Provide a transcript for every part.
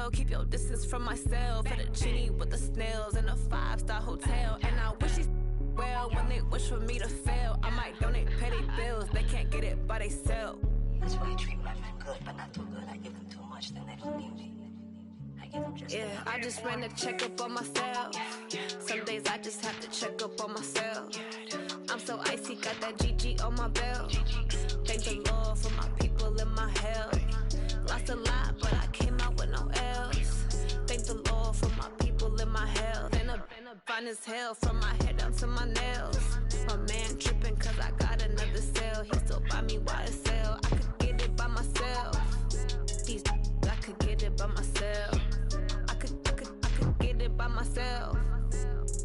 hell. Keep your distance from myself. Fettuccine with the snails in a 5-star hotel. And I wish these well when they wish for me to fail. I might donate petty bills. They can't get it by themselves. That's why I treat my men good, but not too good. I give them too much, then they don't need me. I give them just enough. I just ran a checkup on myself. Some days I just have to check up on myself. I'm so icy, got that GG on my belt. Thank the Lord for my people in my health. Lost a lot, but I came out with no else. Thank the Lord for my people in my health. And a fine as hell from my head down to my nails. My man tripping cause I got another cell. He still buy me YSL. I could get it by myself. These I could get it by myself. I could get it by myself.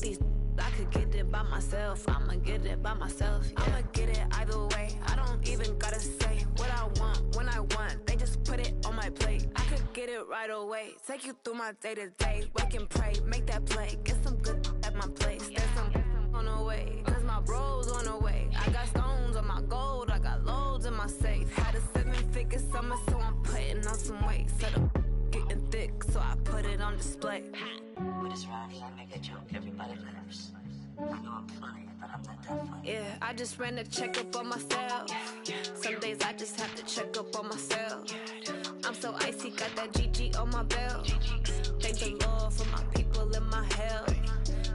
These I could get it by myself. I'ma get it by myself. Yeah. I'ma get it either way. I don't even gotta say what I want when I want. They just put it on my plate. I could get it right away. Take you through my day to day. Wake and pray, make that play. Get some good at my place. There's some on the way. Cause my bro's on the way. I got stones on my gold. I got loads in my safe. Had a 7-figure summer, so I'm putting on some weight. Set up getting thick, so I put it on display. With this round here, I make a joke. Everybody laughs. I know I'm funny, but I'm not that funny. Yeah, I just ran a checkup on myself. Some days I just have to check up on myself. I'm so icy, got that GG on my belt. Thank the Lord for my people in my health.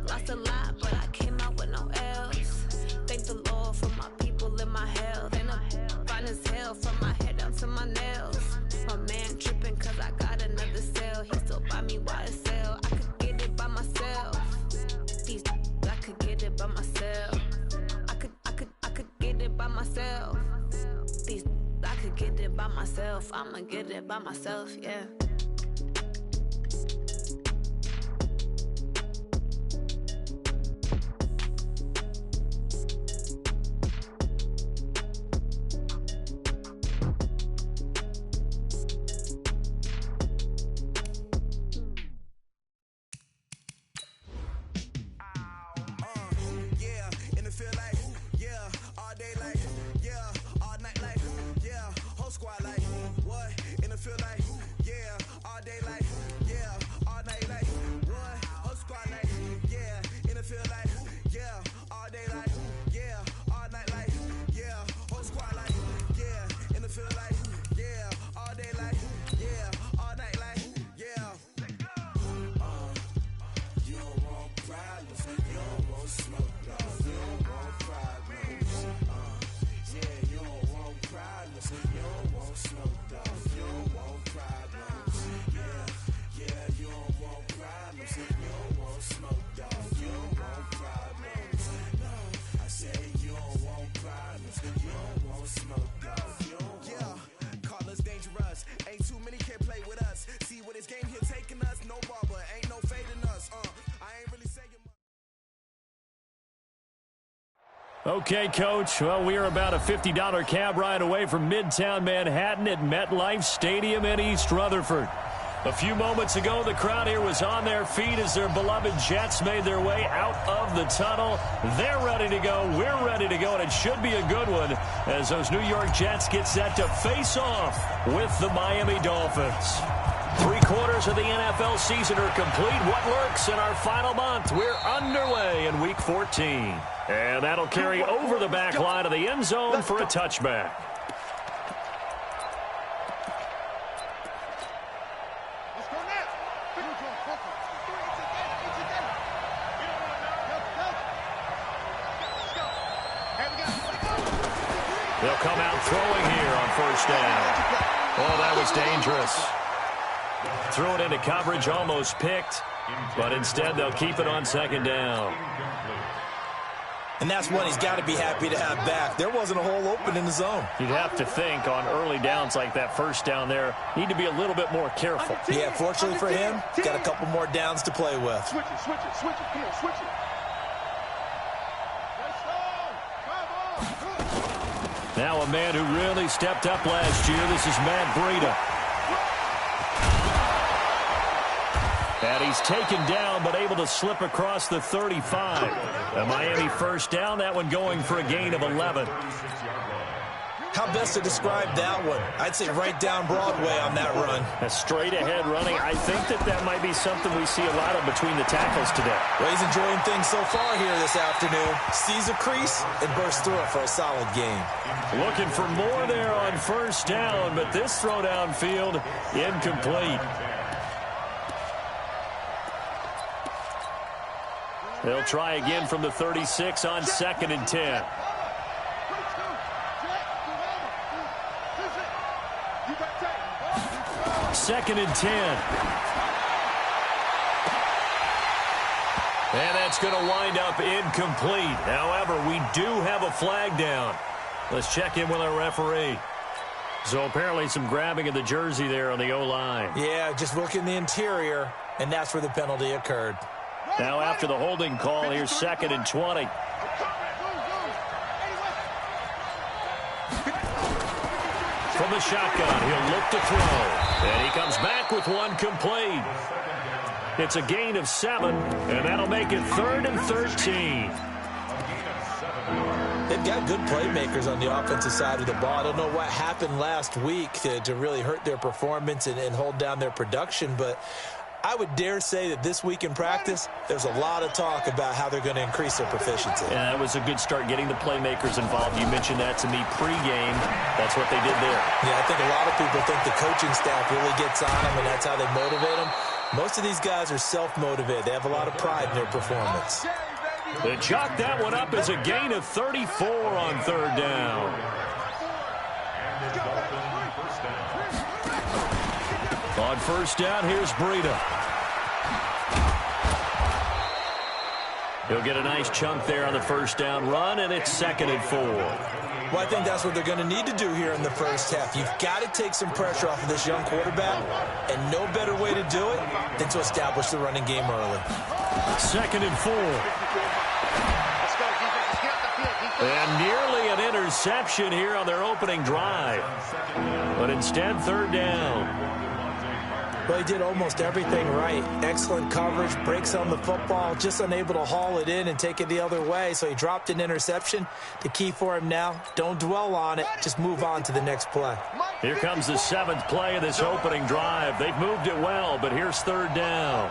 Lost a lot, but I came out with no else. Thank the Lord for my people in my health. And I'm fine as hell from my head down to my nails. My man tripping cause I got another cell. He still buy me YSL. I could get it by myself. These I could get it by myself. I could get it by myself. These I could get it by myself. I'ma get it by myself, yeah. Okay, Coach. Well, we are about a $50 cab ride away from Midtown Manhattan at MetLife Stadium in East Rutherford. A few moments ago, the crowd here was on their feet as their beloved Jets made their way out of the tunnel. They're ready to go. We're ready to go, and it should be a good one as those New York Jets get set to face off with the Miami Dolphins. 3/4 of the NFL season are complete. What lurks in our final month? We're underway in Week 14. And that'll carry over the back line of the end zone for a touchback. They'll come out throwing here on first down. Oh, that was dangerous. Threw it into coverage, almost picked, but instead they'll keep it on second down. And that's one he's got to be happy to have back. There wasn't a hole open in the zone. You'd have to think on early downs like that first down there, need to be a little bit more careful. Yeah, fortunately for him, he's got a couple more downs to play with. Switch it. Come on, switch it. Now a man who really stepped up last year. This is Matt Breida. And he's taken down, but able to slip across the 35. A Miami first down, that one going for a gain of 11. How best to describe that one? I'd say right down Broadway on that run. A straight-ahead running. I think that might be something we see a lot of between the tackles today. Well, he's enjoying things so far here this afternoon. Sees a crease and bursts through it for a solid gain. Looking for more there on first down, but this throw downfield incomplete. They'll try again from the 36 on 2nd and 10. Second and 10. And that's going to wind up incomplete. However, we do have a flag down. Let's check in with our referee. So apparently some grabbing of the jersey there on the O-line. Yeah, just look in the interior, and that's where the penalty occurred. Now after the holding call, here's 2nd and 20. From the shotgun, he'll look to throw. And he comes back with one complete. It's a gain of 7, and that'll make it 3rd and 13. They've got good playmakers on the offensive side of the ball. I don't know what happened last week to really hurt their performance and hold down their production, but I would dare say that this week in practice, there's a lot of talk about how they're going to increase their proficiency. Yeah, that was a good start getting the playmakers involved. You mentioned that to me pregame. That's what they did there. Yeah, I think a lot of people think the coaching staff really gets on them, and that's how they motivate them. Most of these guys are self-motivated. They have a lot of pride in their performance. They chalk that one up as a gain of 34 on 3rd down. On first down, here's Breida. He'll get a nice chunk there on the first down run, and it's 2nd and 4. Well, I think that's what they're going to need to do here in the first half. You've got to take some pressure off of this young quarterback, and no better way to do it than to establish the running game early. 2nd and 4. And nearly an interception here on their opening drive. But instead, 3rd down. Well, he did almost everything right. Excellent coverage, breaks on the football, just unable to haul it in and take it the other way. So he dropped an interception. The key for him now, don't dwell on it. Just move on to the next play. Here comes the 7th play of this opening drive. They've moved it well, but here's 3rd down.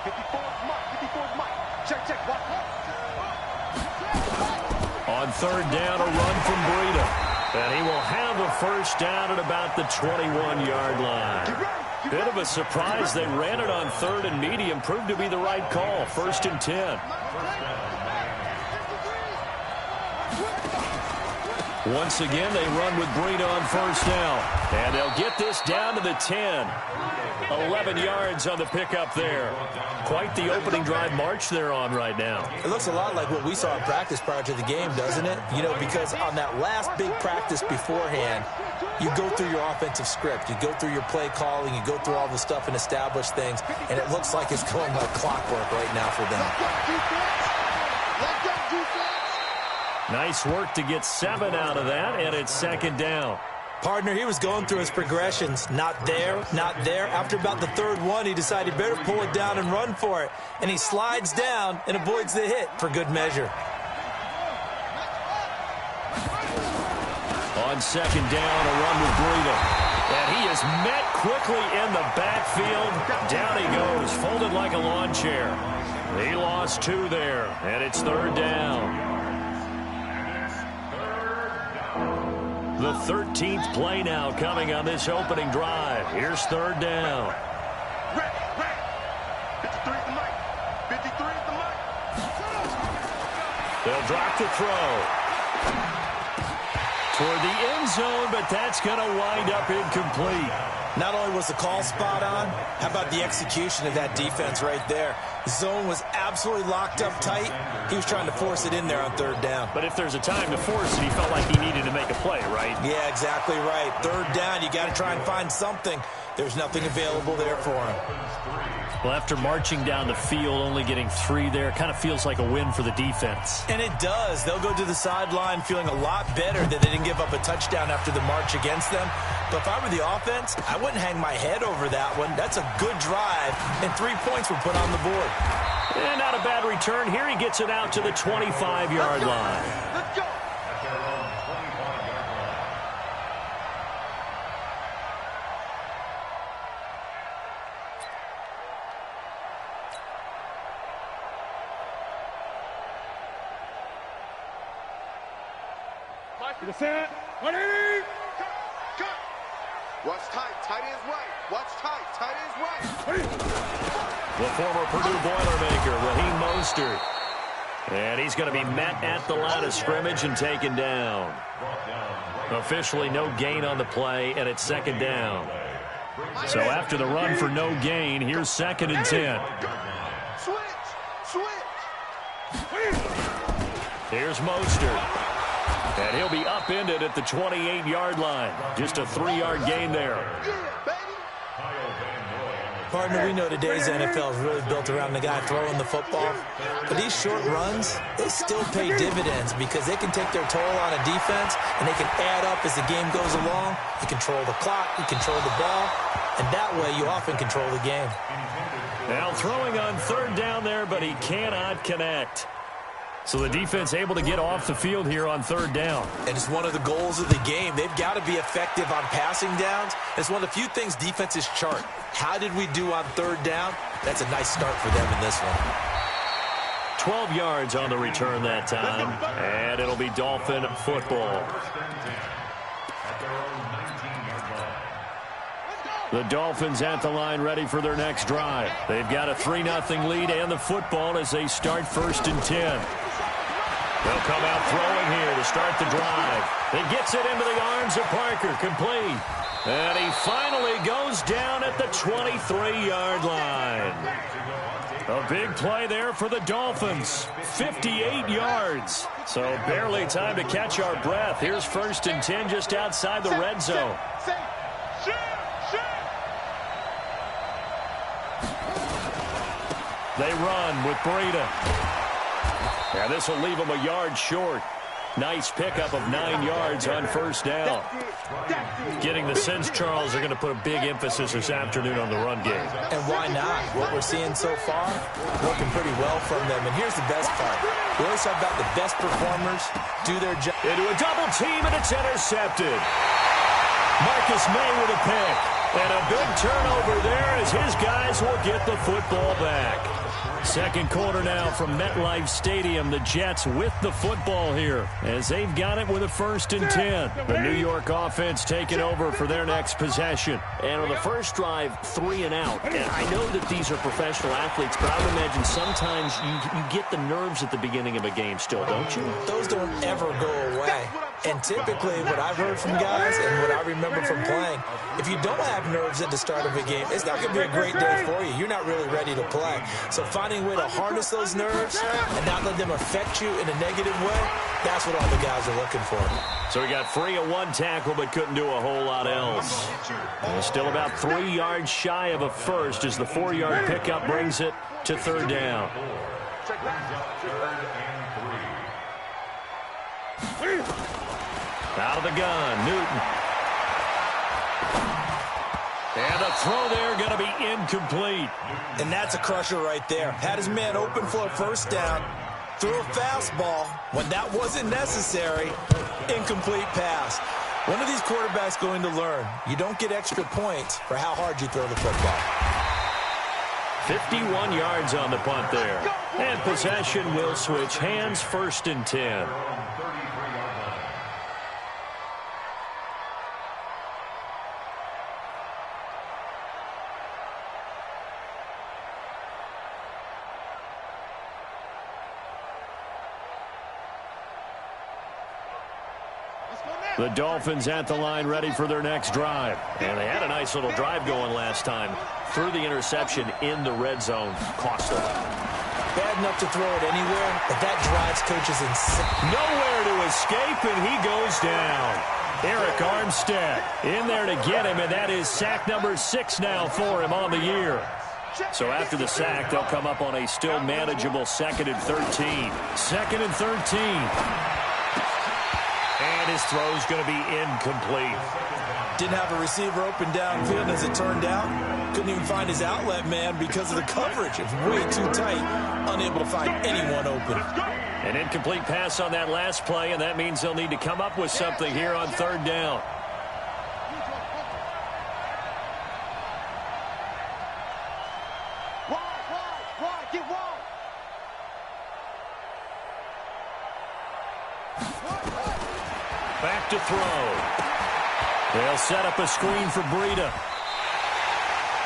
54's Mike. Check. On 3rd down, a run from Breida. And he will have a first down at about the 21-yard line. Bit of a surprise. They ran it on 3rd and medium. Proved to be the right call. 1st and 10. Once again, they run with Breida on first down. And they'll get this down to the 10. 11 yards on the pickup there. Quite the opening drive march they're on right now. It looks a lot like what we saw in practice prior to the game, doesn't it? You know, because on that last big practice beforehand, you go through your offensive script. You go through your play calling. You go through all the stuff and establish things. And it looks like it's going like clockwork right now for them. Nice work to get 7 out of that, and it's 2nd down. Partner, he was going through his progressions. Not there, not there. After about the 3rd one, he decided he better pull it down and run for it. And he slides down and avoids the hit for good measure. On 2nd down, a run with Breida. And he is met quickly in the backfield. Down he goes, folded like a lawn chair. He lost 2 there, and it's 3rd down. The 13th play now coming on this opening drive. Here's 3rd down. 53's the Mike. 53's the Mike. They'll drop the throw. Toward the end zone, but that's going to wind up incomplete. Not only was the call spot on, how about the execution of that defense right there? The zone was absolutely locked up tight. He was trying to force it in there on 3rd down. But if there's a time to force it, he felt like he needed to make a play, right? Yeah, exactly right. 3rd down, you got to try and find something. There's nothing available there for him. Well, after marching down the field, only getting 3 there, kind of feels like a win for the defense. And it does. They'll go to the sideline feeling a lot better that they didn't give up a touchdown after the march against them. But if I were the offense, I wouldn't hang my head over that one. That's a good drive, and 3 points were put on the board. And not a bad return. Here he gets it out to the 25-yard line. Let's go. Watch tight. Tight ends right. Watch tight. Tight ends right. The former Purdue Boilermaker, Raheem Mostert. And he's going to be met at the line of scrimmage and taken down. Officially no gain on the play, and it's second down. So after the run for no gain, here's 2nd and 10. Switch. Here's Mostert. And he'll be upended at the 28-yard line. Just a 3-yard gain there. Partner, we know today's NFL is really built around the guy throwing the football. But these short runs, they still pay dividends because they can take their toll on a defense and they can add up as the game goes along. You control the clock, you control the ball, and that way you often control the game. Now throwing on 3rd down there, but he cannot connect. So the defense able to get off the field here on 3rd down. And it's one of the goals of the game. They've got to be effective on passing downs. It's one of the few things defenses chart. How did we do on 3rd down? That's a nice start for them in this one. 12 yards on the return that time. And it'll be Dolphin football. The Dolphins at the line ready for their next drive. They've got a 3-0 lead and the football as they start 1st and 10. They'll come out throwing here to start the drive. He gets it into the arms of Parker, complete. And he finally goes down at the 23-yard line. A big play there for the Dolphins. 58 yards. So barely time to catch our breath. Here's 1st and 10 just outside the red zone. They run with Breida. Yeah, this will leave them a yard short. Nice pickup of 9 yards on 1st down. Getting the sense, Charles, they're going to put a big emphasis this afternoon on the run game. And why not? What we're seeing so far, working pretty well from them. And here's the best part. We always talk about the best performers do their job. Into a double team, and it's intercepted. Marcus May with a pick. And a big turnover there as his guys will get the football back. Second quarter now from MetLife Stadium. The Jets with the football here as they've got it with a 1st and 10. The New York offense taking over for their next possession. And on the first drive, 3 and out. And I know that these are professional athletes, but I would imagine sometimes you get the nerves at the beginning of a game still, don't you? Those don't ever go away. And typically what I've heard from guys and what I remember from playing, if you don't have nerves at the start of a game, it's not going to be a great day for you. You're not really ready to play. So finding a way to harness those nerves and not let them affect you in a negative way, that's what all the guys are looking for. So he got free of 1 tackle but couldn't do a whole lot else. And still about 3 yards shy of a first as the 4-yard pickup brings it to 3rd down. Out of the gun, Newton. And the throw there going to be incomplete. And that's a crusher right there. Had his man open for a 1st down. Threw a fastball when that wasn't necessary. Incomplete pass. One of these quarterbacks going to learn. You don't get extra points for how hard you throw the football. 51 yards on the punt there. And possession will switch hands, 1st and 10. The Dolphins at the line ready for their next drive. And they had a nice little drive going last time. Threw the interception in the red zone. Cost them. Bad enough to throw it anywhere, but that drives coaches insane. Nowhere to escape, and he goes down. Eric Armstead in there to get him, and that is sack number 6 now for him on the year. So after the sack, they'll come up on a still manageable 2nd and 13. 2nd and 13. And his throw's going to be incomplete. Didn't have a receiver open downfield, as it turned out. Couldn't even find his outlet man because of the coverage. It's way too tight. Unable to find anyone open. An incomplete pass on that last play, and that means they'll need to come up with something here on 3rd down. to throw. They'll set up a screen for Breida.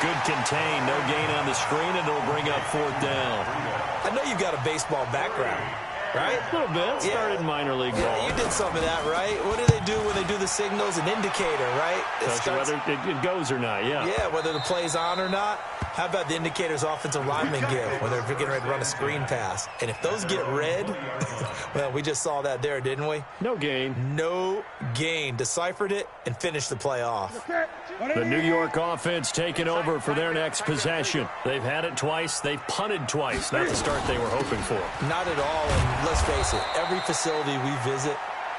Good contain, no gain on the screen, and it'll bring up 4th down. I know you've got a baseball background, right? A little bit. Started in minor league ball. Yeah, you did some of that, right? What do they do when they do the signals? An indicator, right? Whether it goes or not, yeah. Yeah, whether the play's on or not. How about the indicators offensive linemen give when they're getting ready to run a screen pass? And if those get red, well, we just saw that there, didn't we? No gain. No gain. Deciphered it and finished the play off. The New York offense taking over for their next possession. They've had it twice. They've punted twice. Not the start they were hoping for. Not at all. And let's face it, every facility we visit,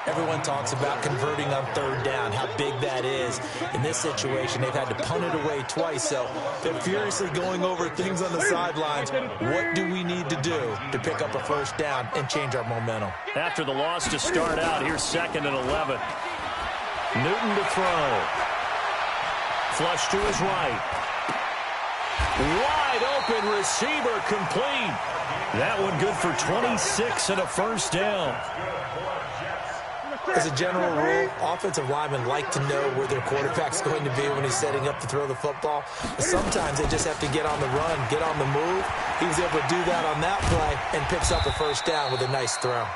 everyone talks about converting on 3rd down, how big that is. In this situation, they've had to punt it away twice, so they're furiously going over things on the sidelines. What do we need to do to pick up a 1st down and change our momentum? After the loss to start out, here's 2nd and 11. Newton to throw. Flush to his right. Wide open receiver complete. That one good for 26 and a 1st down. As a general rule, offensive linemen like to know where their quarterback's going to be when he's setting up to throw the football. But sometimes they just have to get on the run, get on the move. He was able to do that on that play and picks up a 1st down with a nice throw.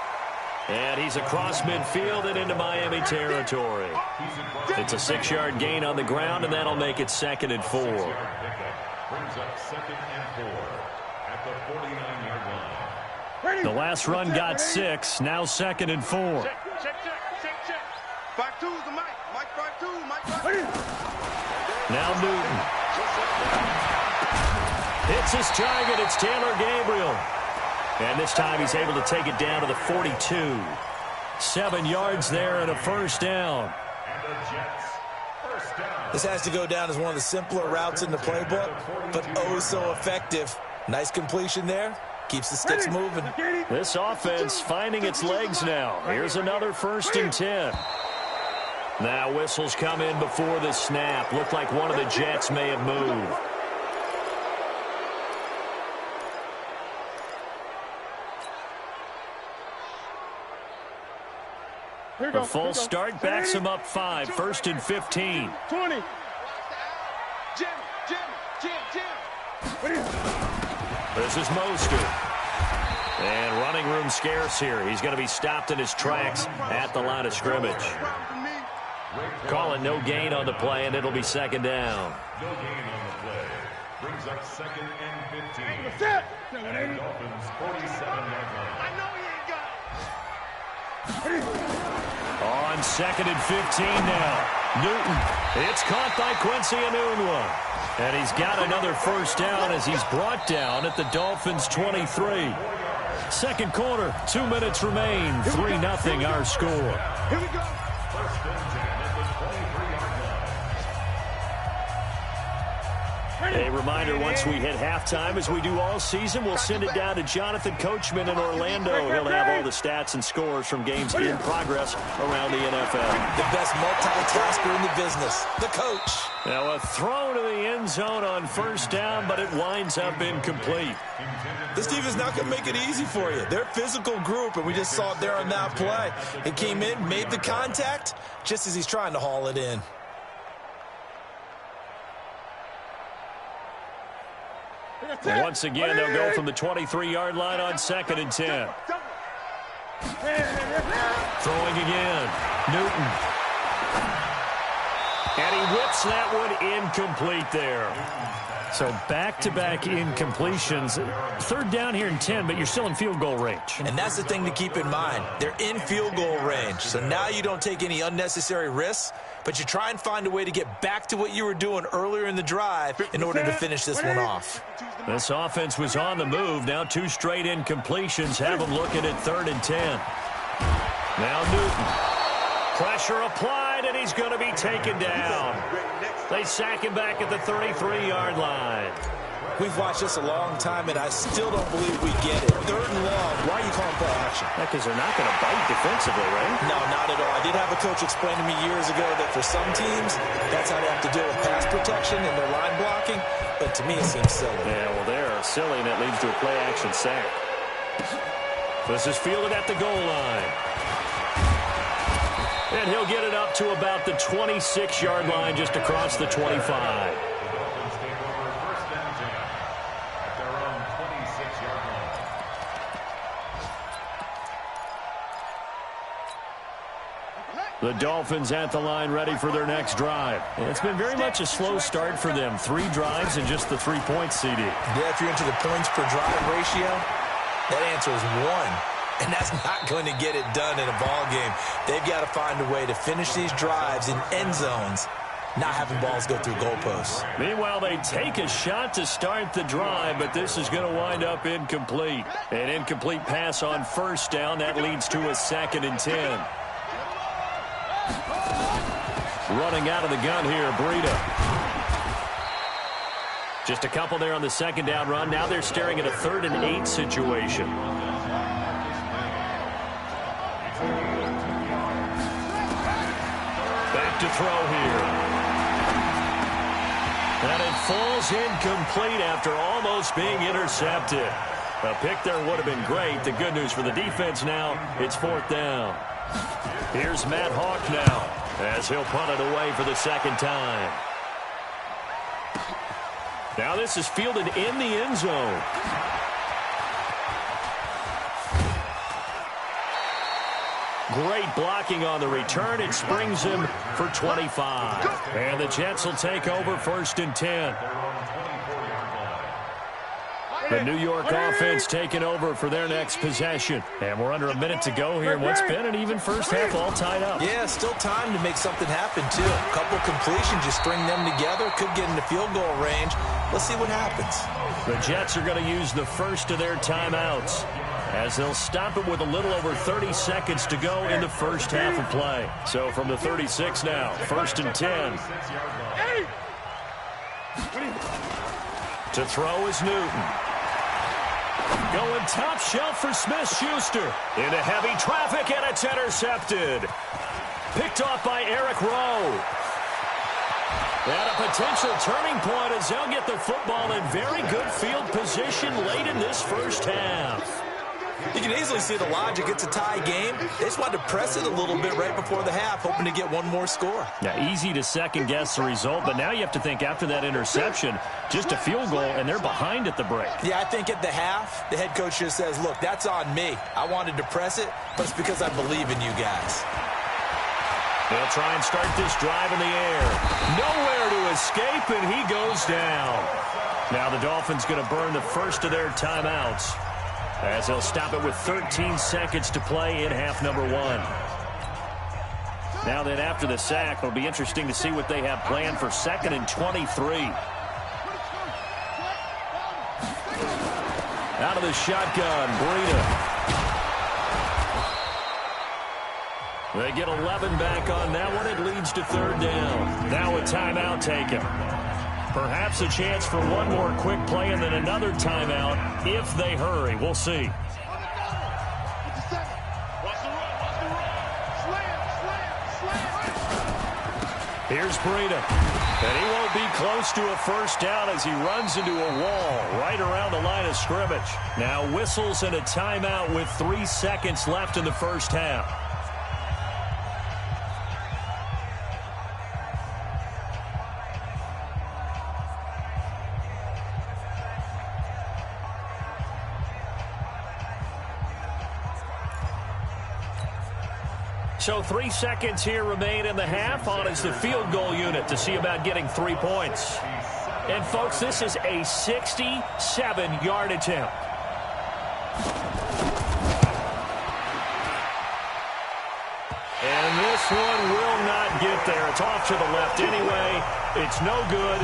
And he's across midfield and into Miami territory. It's a 6-yard gain on the ground, and that'll make it 2nd and 4. Brings up 2nd and 4 at the 49-yard line. The last run got 6, now 2nd and 4. Check. 5-2 is the mic. Mike 5-2. Mike 5-2. Now Newton. Hits his target. It's Taylor Gabriel. And this time he's able to take it down to the 42. 7 yards there and a 1st down. And the Jets, 1st down. This has to go down as one of the simpler routes in the playbook, but oh so effective. Nice completion there. Keeps the sticks moving. This offense finding its legs now. Here's another 1st and 10. Now whistles come in before the snap. Looked like one of the Jets may have moved. A false start backs him up 5. 1st and 15. 20. Jim. This is Mostert. And running room scarce here. He's going to be stopped in his tracks at the line of scrimmage. Call it no gain on the play, and it'll be 2nd down. No gain on the play. Brings up 2nd and 15. And Dolphins 47-yard line. I know he ain't got it. On 2nd and 15 now. Newton. It's caught by Quincy Enunwa. And he's got another 1st down as he's brought down at the Dolphins' 23. 2nd quarter, 2 minutes remain. 3-0 our score. Here we go. 1st and 10 at the 23-yard line. A reminder, once we hit halftime, as we do all season, we'll send it down to Jonathan Coachman in Orlando. He'll have all the stats and scores from games in progress around the NFL. The best multitasker in the business, the coach. Now a throw to the end zone on 1st down, but it winds up incomplete. This team is not going to make it easy for you. They're a physical group, and we just saw it there on that play. It came in, made the contact, just as he's trying to haul it in. Once again, they'll go from the 23-yard line on 2nd and 10. Throwing again. Newton. And he whips that one incomplete there. So back-to-back incompletions. 3rd down here and 10, but you're still in field goal range. And that's the thing to keep in mind. They're in field goal range. So now you don't take any unnecessary risks, but you try and find a way to get back to what you were doing earlier in the drive in order to finish this one off. This offense was on the move. Now 2 straight incompletions have them looking at 3rd and 10. Now Newton. Pressure applied, and he's going to be taken down. They sack him back at the 33-yard line. We've watched this a long time, and I still don't believe we get it. 3rd and long. Why are you calling play action? Because they're not going to bite defensively, right? No, not at all. I did have a coach explain to me years ago that for some teams, that's how they have to deal with pass protection and their line blocking. But to me, it seems silly. Yeah, well, they're silly, and that leads to a play-action sack. This is fielded at the goal line. And he'll get it up to about the 26-yard line, just across the 25. The Dolphins take over first and 10 at their own 26-yard line. The Dolphins at the line, ready for their next drive. It's been very much a slow start for them. 3 drives and just the 3 points, CD. Yeah, if you're into the points per drive ratio, that answer is 1. And that's not going to get it done in a ball game. They've got to find a way to finish these drives in end zones, not having balls go through goalposts. Meanwhile, they take a shot to start the drive, but this is going to wind up incomplete. An incomplete pass on first down. That leads to a 2nd and 10. Running out of the gun here, Breida. Just a couple there on the 2nd down run. Now they're staring at a 3rd and 8 situation. Back to throw here. And it falls incomplete after almost being intercepted. A pick there would have been great. The good news for the defense now, it's 4th down. Here's Matt Hawk now, as he'll punt it away for the 2nd time. Now this is fielded in the end zone. Great blocking on the return. It springs him for 25. And the Jets will take over 1st and 10. The New York offense taking over for their next possession. And we're under a minute to go here. What's been an even first half all tied up. Yeah, still time to make something happen, too. A couple completions, you string them together, could get into field goal range. Let's see what happens. The Jets are going to use the first of their timeouts, as they'll stop it with a little over 30 seconds to go in the first half of play. So from the 36 now, 1st and 10. To throw is Newton. Going top shelf for Smith-Schuster. Into heavy traffic, and it's intercepted. Picked off by Eric Rowe. And a potential turning point as they'll get the football in very good field position late in this first half. You can easily see the logic. It's a tie game. They just wanted to press it a little bit right before the half, hoping to get one more score. Now, easy to second-guess the result, but now you have to think after that interception, just a field goal, and they're behind at the break. Yeah, I think at the half, the head coach just says, look, that's on me. I wanted to press it, but it's because I believe in you guys. They'll try and start this drive in the air. Nowhere to escape, and he goes down. Now the Dolphins going to burn the first of their timeouts, as they'll stop it with 13 seconds to play in half number 1. Now then, after the sack, it'll be interesting to see what they have planned for 2nd and 23. Out of the shotgun, Breida. They get 11 back on that one. It leads to 3rd down. Now a timeout taken. Perhaps a chance for one more quick play and then another timeout if they hurry. We'll see. Here's Breida. And he won't be close to a first down as he runs into a wall right around the line of scrimmage. Now whistles and a timeout with 3 seconds left in the first half. So 3 seconds here remain in the half. On is the field goal unit to see about getting 3 points. And, folks, this is a 67-yard attempt. And this one will not get there. It's off to the left anyway. It's no good.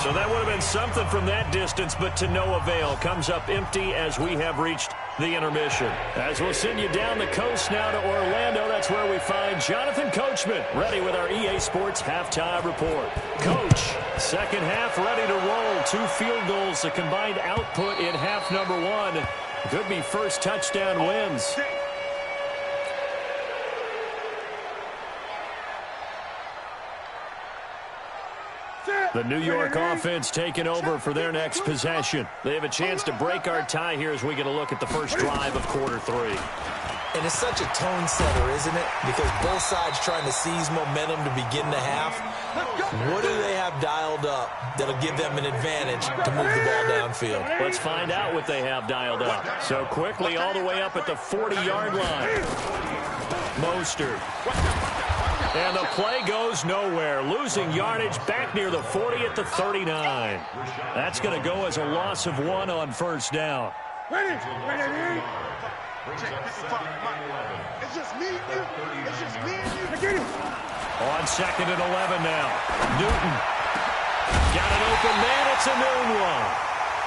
So that would have been something from that distance, but to no avail. Comes up empty as we have reached the intermission. As we'll send you down the coast now to Orlando, that's where we find Jonathan Coachman, ready with our EA Sports halftime report. Coach, second half ready to roll. 2 field goals, the combined output in half number 1. Could be first touchdown wins. The New York offense taking over for their next possession. They have a chance to break our tie here as we get a look at the first drive of quarter 3. And it's such a tone setter, isn't it? Because both sides trying to seize momentum to begin the half. What do they have dialed up that'll give them an advantage to move the ball downfield? Let's find out what they have dialed up. So quickly all the way up at the 40-yard line. Mostert. And the play goes nowhere. Losing yardage back near the 40 at the 39. That's going to go as a loss of 1 on first down. Ready? Check 55, Mike. It's just me and you. It's just me and you. Get it. On 2nd and 11 now. Newton. Got an open man. It's a noon one.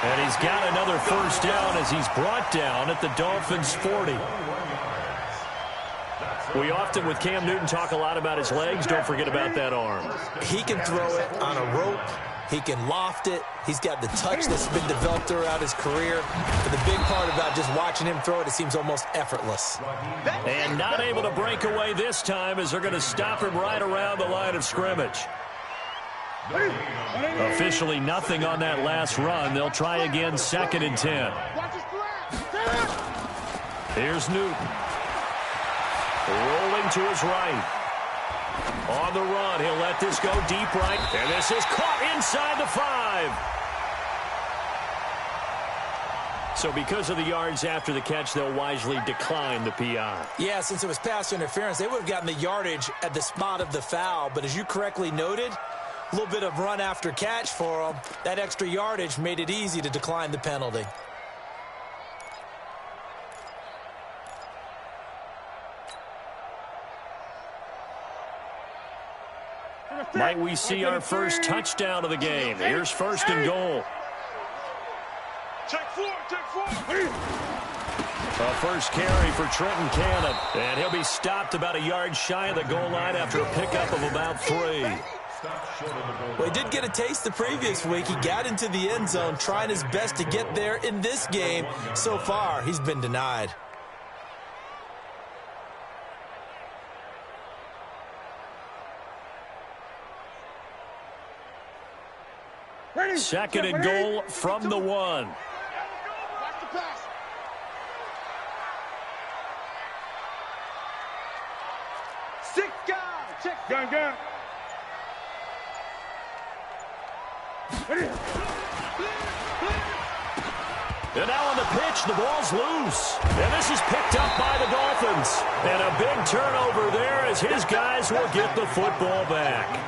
And he's got another first down as he's brought down at the Dolphins' 40. We often, with Cam Newton, talk a lot about his legs. Don't forget about that arm. He can throw it on a rope. He can loft it. He's got the touch that's been developed throughout his career. But the big part about just watching him throw it, it seems almost effortless. And not able to break away this time as they're going to stop him right around the line of scrimmage. Officially nothing on that last run. They'll try again 2nd and 10. Here's Newton. Rolling to his right. On the run, he'll let this go deep right. And this is caught inside the 5. So because of the yards after the catch, they'll wisely decline the PI. Yeah, since it was pass interference, they would have gotten the yardage at the spot of the foul. But as you correctly noted, a little bit of run after catch for them. That extra yardage made it easy to decline the penalty. Might we see our first touchdown of the game? Here's 1st and goal. Check 4. A first carry for Trenton Cannon. And he'll be stopped about a yard shy of the goal line after a pickup of about 3. Well, he did get a taste the previous week. He got into the end zone trying his best to get there in this game. So far, he's been denied. Ready? 2nd and goal from the 1. Watch the pass. Six guys. Check. Gun. Ready? And now on the pitch, the ball's loose. And this is picked up by the Dolphins. And a big turnover there as his guys will get the football back.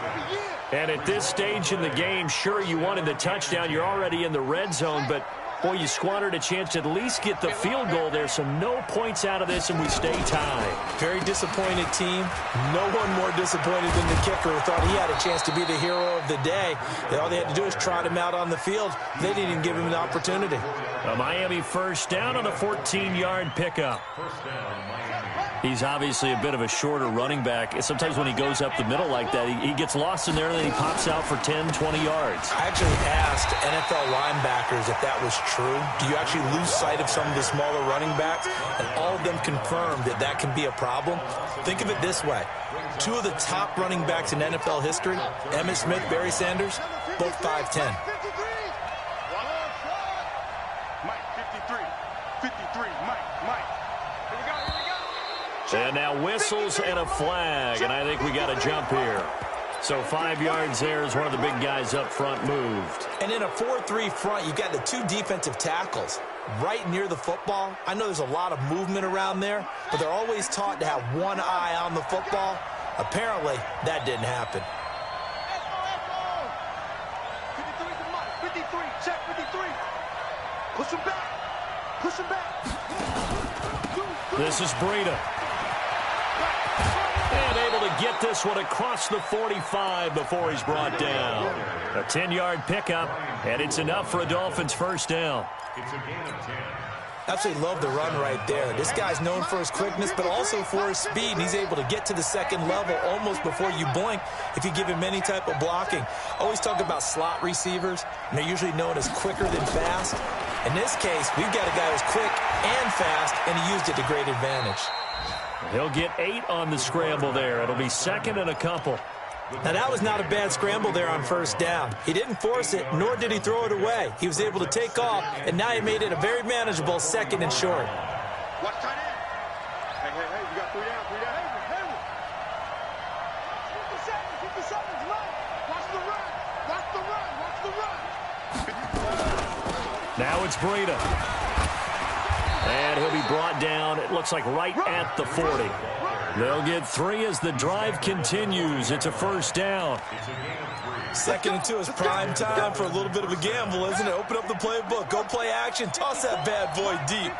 And at this stage in the game, sure, you wanted the touchdown. You're already in the red zone, but, boy, you squandered a chance to at least get the field goal there. So no points out of this, and we stay tied. Very disappointed team. No one more disappointed than the kicker who thought he had a chance to be the hero of the day. All they had to do is trot him out on the field. They didn't even give him an opportunity. A Miami first down on a 14-yard pickup. He's obviously a bit of a shorter running back. Sometimes when he goes up the middle like that, he gets lost in there and then he pops out for 10, 20 yards. I actually asked NFL linebackers if that was true. Do you actually lose sight of some of the smaller running backs? And all of them confirmed that that can be a problem. Think of it this way. 2 of the top running backs in NFL history, Emmitt Smith, Barry Sanders, both 5'10". And now whistles and a flag, and I think we got a jump here. So 5 yards there as one of the big guys up front moved. And in a 4-3 front, you've got the 2 defensive tackles right near the football. I know there's a lot of movement around there, but they're always taught to have one eye on the football. Apparently, that didn't happen. 53, check 53. Push him back. This is Breida. And able to get this one across the 45 before he's brought down. A 10-yard pickup, and it's enough for a Dolphins first down. It's a gain of 10. Absolutely love the run right there. This guy's known for his quickness, but also for his speed. And he's able to get to the second level almost before you blink if you give him any type of blocking. I always talk about slot receivers, and they're usually known as quicker than fast. In this case, we've got a guy who's quick and fast, and he used it to great advantage. He'll get 8 on the scramble there. It'll be 2nd and a couple. Now, that was not a bad scramble there on first down. He didn't force it, nor did he throw it away. He was able to take off, and now he made it a very manageable 2nd and short. Watch tight end. Hey, you got 3 down. 50 seconds left. Watch the run. Now it's Breida. And he'll be brought down, it looks like right at the 40. They'll get 3 as the drive continues. It's a first down. 2nd and 2 is prime time for a little bit of a gamble, isn't it? Open up the playbook, go play action, toss that bad boy deep.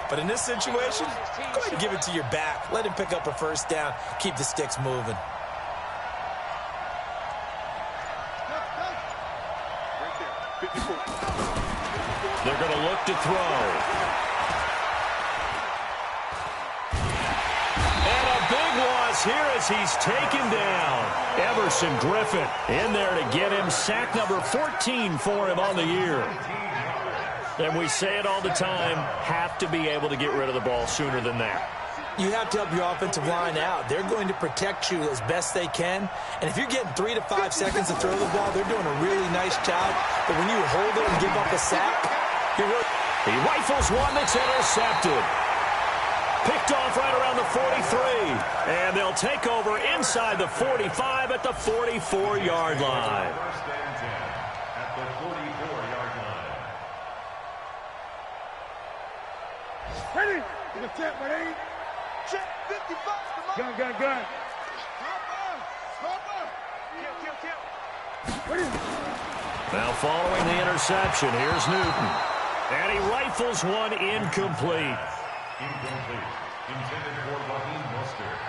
But in this situation, go ahead and give it to your back. Let him pick up a first down. Keep the sticks moving. They're going to look to throw. And a big loss here as he's taken down. Everson Griffin in there to get him. Sack number 14 for him on the year. And we say it all the time, have to be able to get rid of the ball sooner than that. You have to help your offensive line out. They're going to protect you as best they can. And if you're getting 3 to 5 seconds to throw the ball, they're doing a really nice job. But when you hold it and give up a sack, you're really... He rifles one that's intercepted. Picked off right around the 43. And they'll take over inside the 45 at the 44-yard line. First and 10 at the 44-yard line. Ready? In the set, ready? Check 55. Come on. Gun. Kill. Ready? Now following the interception, here's Newton. And he rifles one incomplete. Intended for Raheem Mostert.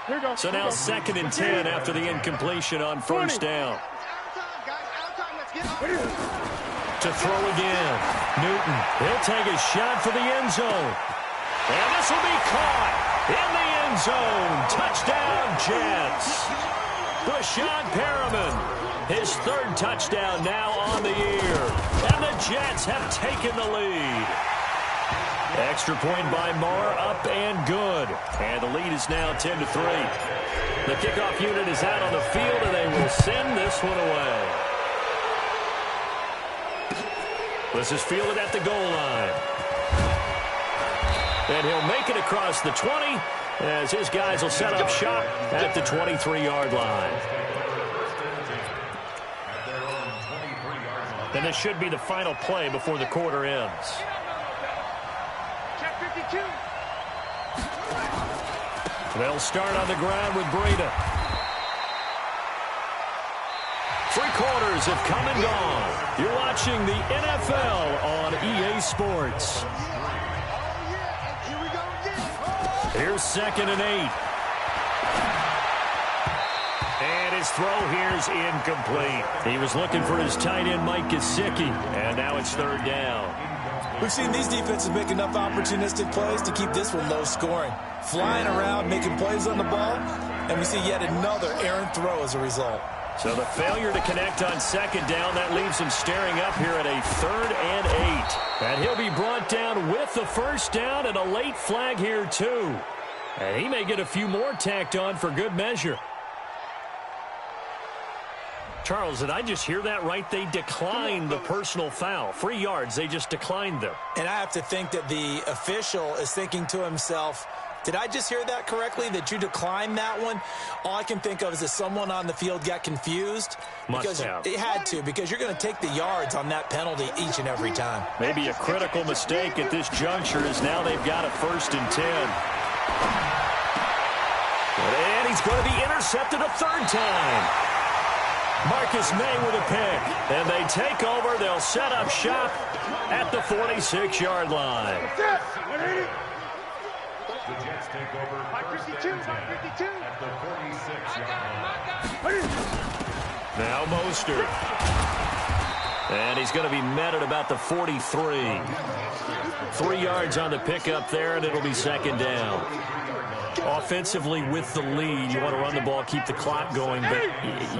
Here we go. So now 2nd and 10 after the incompletion on first down. Out of time, let's get up. Ready? To throw again. Newton, he'll take a shot for the end zone. And this will be caught in the end zone. Touchdown, Jets. Brashad Perriman, his 3rd touchdown now on the year. And the Jets have taken the lead. Extra point by Marr, up and good. And the lead is now 10-3. The kickoff unit is out on the field, and they will send this one away. This is fielded at the goal line. And he'll make it across the 20 as his guys will set up shop at the 23-yard line. And this should be the final play before the quarter ends. Check 52. They'll start on the ground with Breida. 3 quarters have come and gone. You're watching the NFL on EA Sports. Here's 2nd and 8. And his throw here's incomplete. He was looking for his tight end, Mike Gesicki, and now it's 3rd down. We've seen these defenses make enough opportunistic plays to keep this one low scoring. Flying around, making plays on the ball, and we see yet another errant throw as a result. So the failure to connect on 2nd down, that leaves him staring up here at a 3rd and 8. And he'll be brought down with the first down and a late flag here too. And he may get a few more tacked on for good measure. Charles, did I just hear that right? They declined the personal foul. 3 yards, they just declined them. And I have to think that the official is thinking to himself, did I just hear that correctly, that you declined that one? All I can think of is that someone on the field got confused. Must have. It had to, because you're going to take the yards on that penalty each and every time. Maybe a critical mistake at this juncture is now they've got a 1st and 10. And he's going to be intercepted a 3rd time. Marcus May with a pick. And they take over. They'll set up shop at the 46-yard line. The Jets take over first and 10 at the 46-yard line. Now Mostert. And he's going to be met at about the 43. 3 yards on the pickup there, and it'll be 2nd down. Offensively with the lead, you want to run the ball, keep the clock going, but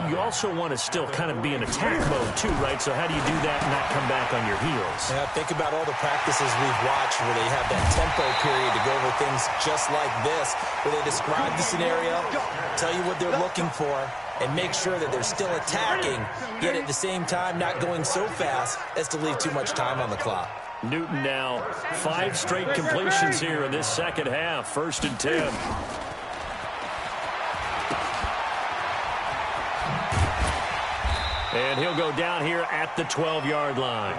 you also want to still kind of be in attack mode too, right? So how do you do that and not come back on your heels? Yeah, think about all the practices we've watched where they have that tempo period to go over things just like this, where they describe the scenario, tell you what they're looking for, and make sure that they're still attacking, yet at the same time not going so fast as to leave too much time on the clock. Newton now 5 straight completions here in this second half. 1st and 10. And he'll go down here at the 12-yard line.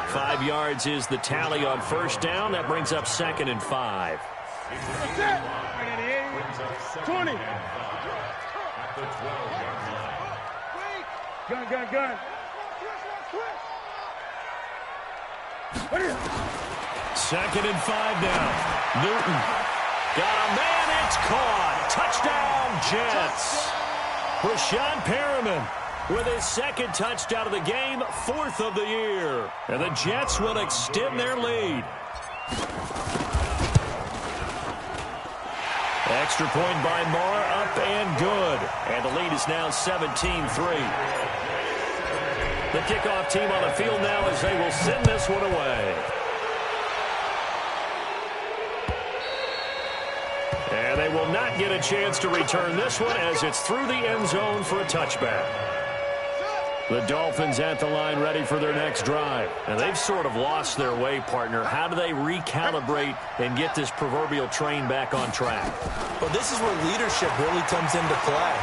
5 yards is the tally on 1st down. That brings up 2nd and 5. 20. At the 12-yard line. Gun. 2nd and 5 now. Newton got a man. It's caught. Touchdown, Jets. Rashawn Perriman with his 2nd touchdown of the game, 4th of the year. And the Jets will extend their lead. Extra point by Marr, up and good. And the lead is now 17-3. The kickoff team on the field now as they will send this one away. And they will not get a chance to return this one as it's through the end zone for a touchback. The Dolphins at the line ready for their next drive. And they've sort of lost their way, partner. How do they recalibrate and get this proverbial train back on track? Well, this is where leadership really comes into play.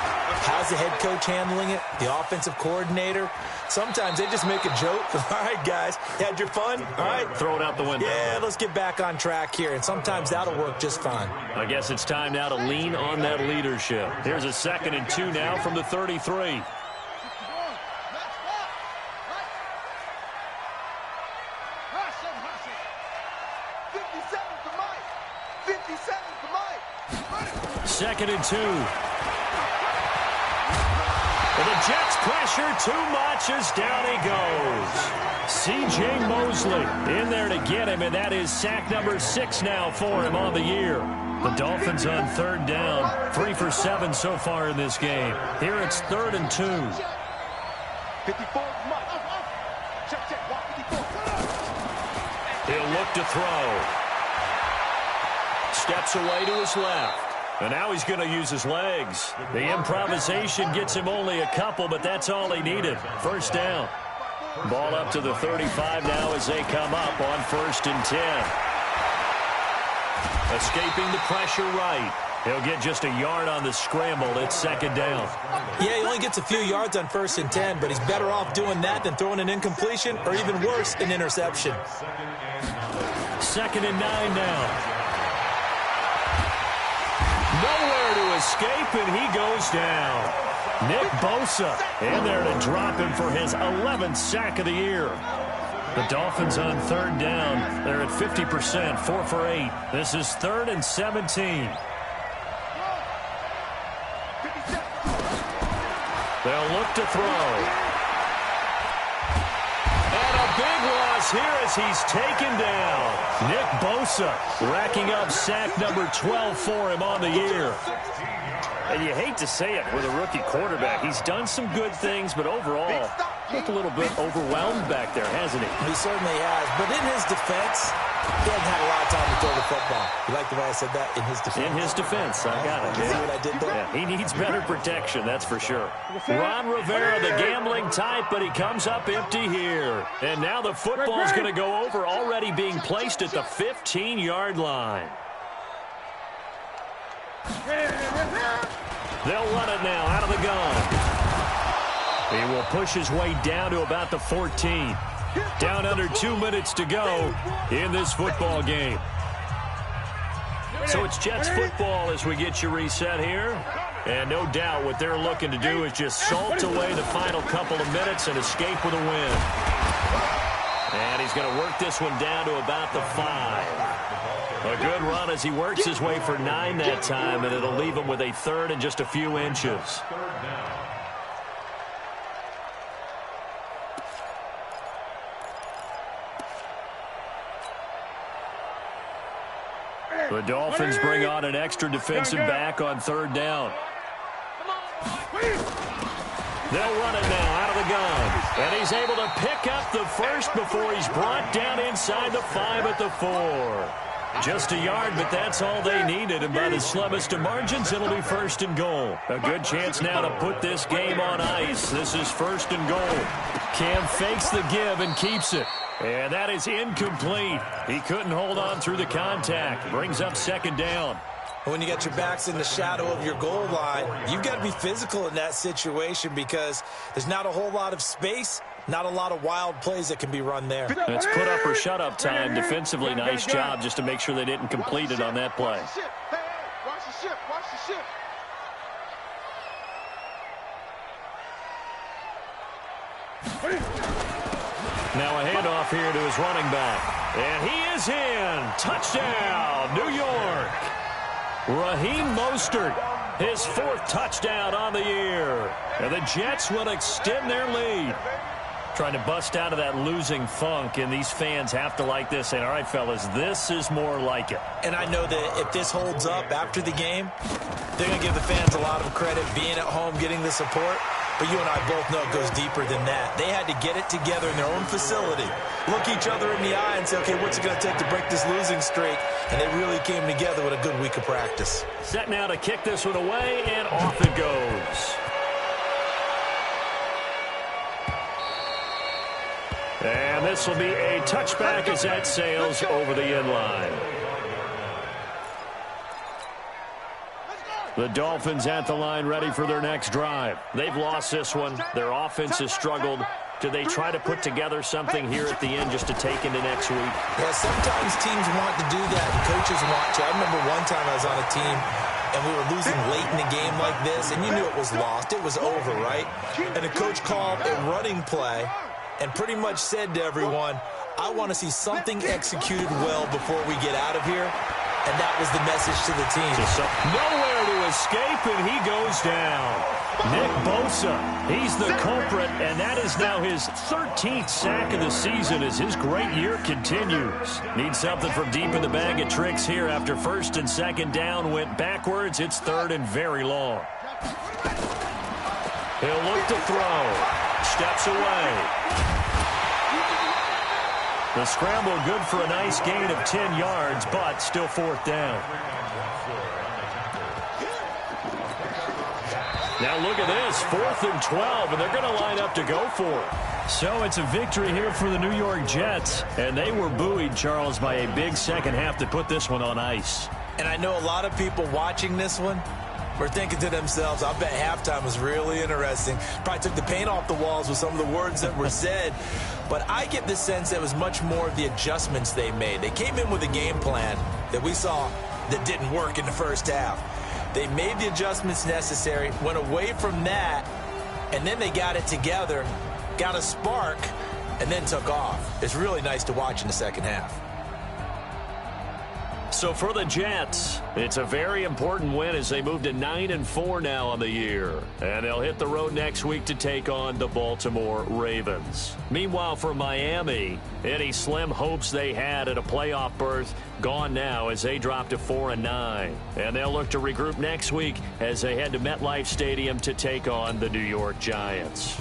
How's the head coach handling it? The offensive coordinator? Sometimes they just make a joke. All right, guys, had your fun? All right. Throw it out the window. Yeah, let's get back on track here. And sometimes that'll work just fine. I guess it's time now to lean on that leadership. Here's a 2nd and 2 now from the 33. Second and 2. And the Jets pressure too much as down he goes. C.J. Mosley in there to get him, and that is sack number 6 now for him on the year. The Dolphins on 3rd down, 3 for 7 so far in this game. Here it's 3rd and 2. 54. Check. Walk 54. He'll look to throw. Steps away to his left. And now he's going to use his legs. The improvisation gets him only a couple, but that's all he needed. 1st down. Ball up to the 35 now as they come up on 1st and 10. Escaping the pressure right. He'll get just a yard on the scramble. It's 2nd down. Yeah, he only gets a few yards on 1st and 10, but he's better off doing that than throwing an incompletion or even worse, an interception. 2nd and 9 now. Nowhere to escape, and he goes down. Nick Bosa in there to drop him for his 11th sack of the year. The Dolphins on 3rd down. They're at 50%, 4 for 8. This is 3rd and 17. They'll look to throw. And a big loss here as he's taken down. Nick Bosa racking up sack number 12 for him on the year. And you hate to say it with a rookie quarterback. He's done some good things, but overall, looked a little bit overwhelmed back there, hasn't he? He certainly has. But in his defense, he hasn't had a lot of time to throw the football. You like the way I said that? In his defense? In his defense. I got it. You see what I did there? Yeah, he needs better protection, that's for sure. Ron Rivera, the gambling type, but he comes up empty here. And now the football's going to go over, already being placed at the 15-yard line. They'll run it now out of the gun. He will push his way down to about the 14. Down under 2 minutes to go in this football game. So it's Jets football as we get you reset here. And no doubt what they're looking to do is just salt away the final couple of minutes and escape with a win. And he's going to work this one down to about the 5. A good run as he works his way for 9 that time, and it'll leave him with a 3rd and just a few inches. The Dolphins bring on an extra defensive back on 3rd down. They'll run it now out of the gun. And he's able to pick up the first before he's brought down inside the 5 at the 4. Just a yard, but that's all they needed. And by the slimmest of margins, it'll be 1st and goal. A good chance now to put this game on ice. This is 1st and goal. Cam fakes the give and keeps it. And that is incomplete. He couldn't hold on through the contact. Brings up second down. When you got your backs in the shadow of your goal line, you've got to be physical in that situation because there's not a whole lot of space, not a lot of wild plays that can be run there. It's put up or shut up time. Defensively, nice job just to make sure they didn't complete it on that play. Watch the ship. Watch the ship. Now a handoff here to his running back. And he is in. Touchdown, New York. Raheem Mostert, his 4th touchdown on the year. And the Jets will extend their lead. Trying to bust out of that losing funk, and these fans have to like this. And all right, fellas, this is more like it. And I know that if this holds up after the game, they're going to give the fans a lot of credit being at home, getting the support. But you and I both know it goes deeper than that. They had to get it together in their own facility, look each other in the eye and say, okay, what's it going to take to break this losing streak? And they really came together with a good week of practice. Set now to kick this one away, and off it goes. And this will be a touchback as that sails over the end line. The Dolphins at the line ready for their next drive. They've lost this one. Their offense has struggled. Do they try to put together something here at the end just to take into next week? Yeah, sometimes teams want to do that and coaches want to. I remember one time I was on a team and we were losing late in a game like this, and you knew it was lost. It was over, right? And the coach called a running play and pretty much said to everyone, I want to see something executed well before we get out of here. And that was the message to the team. Nowhere to escape, and he goes down. Nick Bosa, he's the culprit, and that is now his 13th sack of the season as his great year continues. Needs something from deep in the bag of tricks here after first and second down went backwards. It's third and very long. He'll look to throw. Steps away. The scramble good for a nice gain of 10 yards, but still 4th down. Now look at this, 4th and 12, and they're going to line up to go for it. So it's a victory here for the New York Jets, and they were buoyed, Charles, by a big second half to put this one on ice. And I know a lot of people watching this one were thinking to themselves, I bet halftime was really interesting. Probably took the paint off the walls with some of the words that were said. But I get the sense that it was much more of the adjustments they made. They came in with a game plan that we saw that didn't work in the first half. They made the adjustments necessary, went away from that, and then they got it together, got a spark, and then took off. It's really nice to watch in the second half. So for the Jets, it's a very important win as they move to 9-4 now on the year. And they'll hit the road next week to take on the Baltimore Ravens. Meanwhile, for Miami, any slim hopes they had at a playoff berth gone now as they drop to 4-9. And they'll look to regroup next week as they head to MetLife Stadium to take on the New York Giants.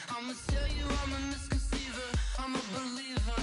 I'ma tell you I'm a misconceiver, I'm a believer.